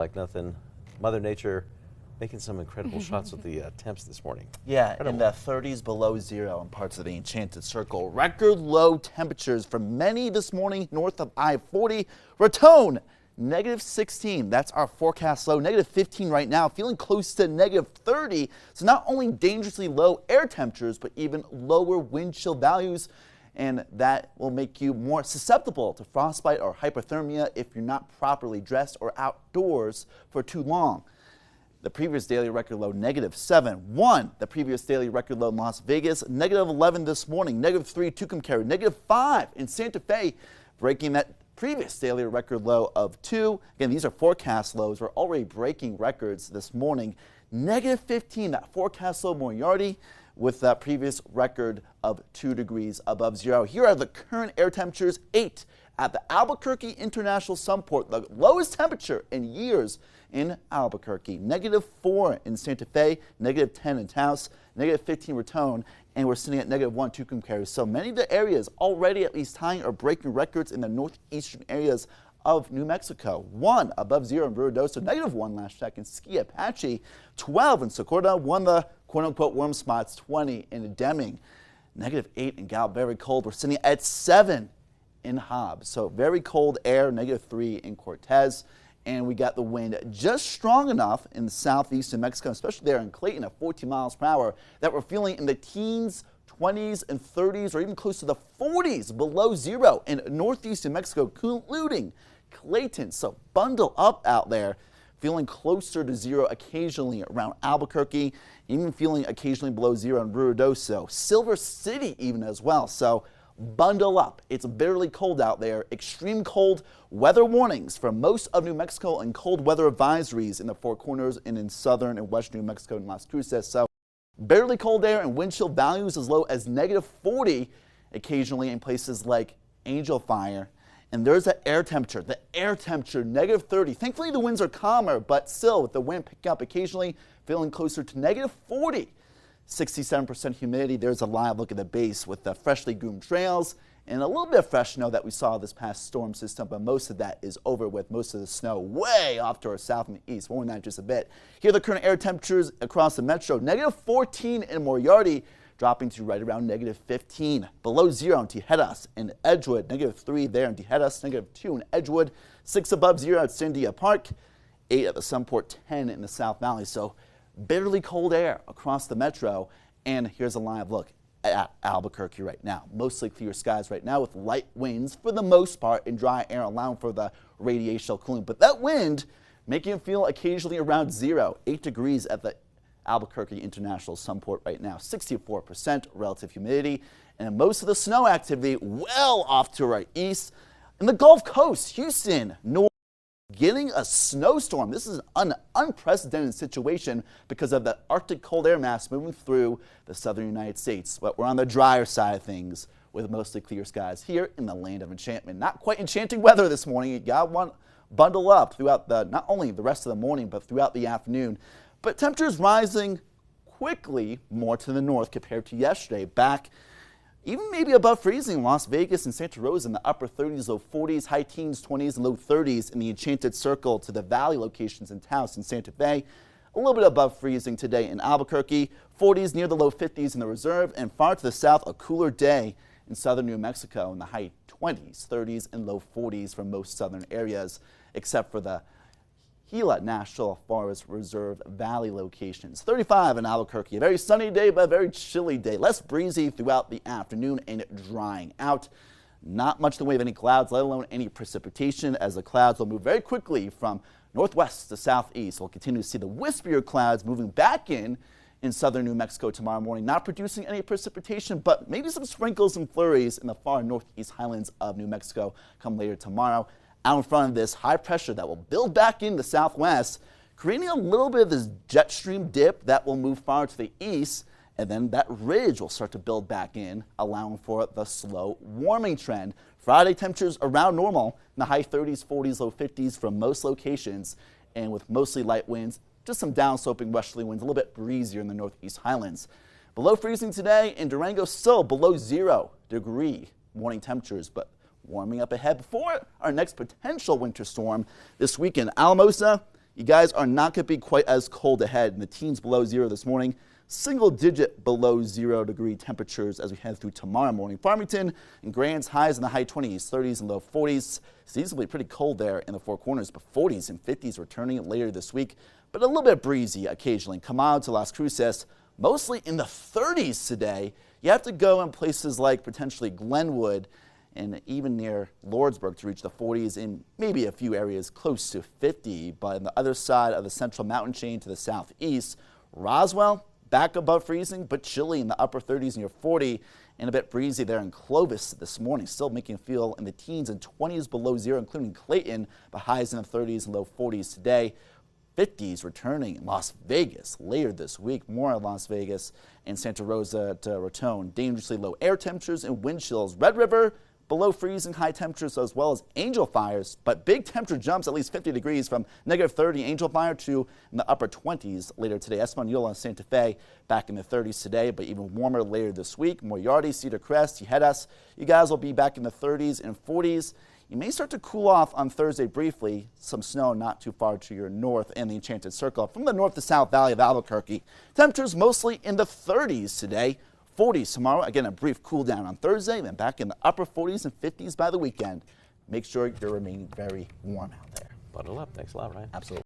Like nothing. Mother Nature making some incredible shots with the temps this morning. Yeah, Incredible. in the 30s below zero in parts of the Enchanted Circle. Record low temperatures for many this morning north of I-40. Raton, -16. That's our forecast low. -15 right now, feeling close to -30. So not only dangerously low air temperatures, but even lower wind chill values. And that will make you more susceptible to frostbite or hypothermia if you're not properly dressed or outdoors for too long. The previous daily record low, -7. The previous daily record low in Las Vegas, -11 this morning, -3 Tucumcari, -5 in Santa Fe, breaking that previous daily record low of 2. Again, these are forecast lows. We're already breaking records this morning. -15, that forecast low Moriarty, with that previous record of 2 degrees above zero. Here are the current air temperatures, 8 at the Albuquerque International Sunport, the lowest temperature in years in Albuquerque. -4 in Santa Fe, -10 in Taos, -15 Raton, and we're sitting at -1 Tucumcari. So many of the areas already at least tying or breaking records in the northeastern areas of New Mexico. 1 above zero in Ruidoso, -1 last check in Ski Apache, 12 in Socorro, 1 the quote-unquote warm spots, 20 in Deming, -8 in Gallup, very cold. We're sitting at 7 in Hobbs, so very cold air, -3 in Cortez. And we got the wind just strong enough in the southeast of Mexico, especially there in Clayton at 14 miles per hour, that we're feeling in the teens, 20s and 30s, or even close to the 40s below zero in northeast of Mexico, including Clayton. So bundle up out there, feeling closer to zero occasionally around Albuquerque, even feeling occasionally below zero in Ruidoso, Silver City even as well. So bundle up. It's bitterly cold out there. Extreme cold weather warnings for most of New Mexico and cold weather advisories in the Four Corners and in southern and western New Mexico and Las Cruces. So bitterly cold air and wind chill values as low as -40 occasionally in places like Angel Fire. And there's the air temperature, -30. Thankfully the winds are calmer, but still with the wind picking up occasionally, feeling closer to -40. 67% humidity. There's a live look at the base with the freshly groomed trails and a little bit of fresh snow that we saw this past storm system, but most of that is over with. Most of the snow way off to our south and the east. More on that in just a bit. Here are the current air temperatures across the metro. -14 in Moriarty, dropping to right around -15. Below zero in Tijeras and Edgewood, -3 there in Tijeras, -2 in Edgewood, 6 above zero at Sandia Park, 8 at the Sunport, 10 in the South Valley. So bitterly cold air across the metro. And here's a live look at Albuquerque right now. Mostly clear skies right now with light winds for the most part and dry air allowing for the radiational cooling. But that wind making it feel occasionally around zero, 8 degrees at the Albuquerque International Sunport right now, 64% relative humidity, and most of the snow activity well off to our east. In the Gulf Coast, Houston, north, getting a snowstorm. This is an unprecedented situation because of the Arctic cold air mass moving through the southern United States. But we're on the drier side of things with mostly clear skies here in the land of enchantment. Not quite enchanting weather this morning. You got one bundle up throughout not only the rest of the morning, but throughout the afternoon. But temperatures rising quickly more to the north compared to yesterday. Back even maybe above freezing in Las Vegas and Santa Rosa in the upper 30s, low 40s, high teens, 20s, and low 30s in the Enchanted Circle to the valley locations in Taos and Santa Fe. A little bit above freezing today in Albuquerque, 40s near the low 50s in the reserve, and far to the south, a cooler day in southern New Mexico in the high 20s, 30s, and low 40s for most southern areas, except for the Gila National Forest Reserve Valley locations. 35 in Albuquerque. A very sunny day, but a very chilly day. Less breezy throughout the afternoon and drying out. Not much in the way of any clouds, let alone any precipitation, as the clouds will move very quickly from northwest to southeast. We'll continue to see the wispier clouds moving back in southern New Mexico tomorrow morning, not producing any precipitation, but maybe some sprinkles and flurries in the far northeast highlands of New Mexico come later tomorrow. Out in front of this high pressure that will build back in the southwest, creating a little bit of this jet stream dip that will move far to the east, and then that ridge will start to build back in, allowing for the slow warming trend. Friday temperatures around normal in the high 30s, 40s, low 50s from most locations, and with mostly light winds, just some downsloping westerly winds, a little bit breezier in the northeast highlands. Below freezing today in Durango, still below 0 degree morning temperatures, but warming up ahead before our next potential winter storm this weekend. Alamosa, you guys are not going to be quite as cold ahead. And the teens below 0 this morning. Single-digit below 0 degree temperatures as we head through tomorrow morning. Farmington and Grants highs in the high 20s, 30s, and low 40s. Seasonally pretty cold there in the Four Corners, but 40s and 50s returning later this week. But a little bit breezy occasionally. Camado to Las Cruces, mostly in the 30s today. You have to go in places like potentially Glenwood and even near Lordsburg to reach the 40s, in maybe a few areas close to 50. But on the other side of the Central Mountain chain to the southeast, Roswell, back above freezing, but chilly in the upper 30s near 40, and a bit breezy there in Clovis this morning. Still making feel in the teens and 20s below 0, including Clayton, but highs in the 30s and low 40s today. 50s returning in Las Vegas later this week. More in Las Vegas and Santa Rosa to Raton. Dangerously low air temperatures and wind chills. Red River, below freezing high temperatures, as well as Angel Fires, but big temperature jumps at least 50 degrees from -30 Angel Fire to in the upper 20s later today. Espanola and Santa Fe back in the 30s today, but even warmer later this week. Moriarty, Cedar Crest, Tijeras, you guys will be back in the 30s and 40s. You may start to cool off on Thursday briefly. Some snow not too far to your north in the Enchanted Circle. From the north to south valley of Albuquerque, temperatures mostly in the 30s today. 40s tomorrow. Again, a brief cool down on Thursday, then back in the upper 40s and 50s by the weekend. Make sure you're remaining very warm out there. Bundle up. Thanks a lot, Ryan. Absolutely.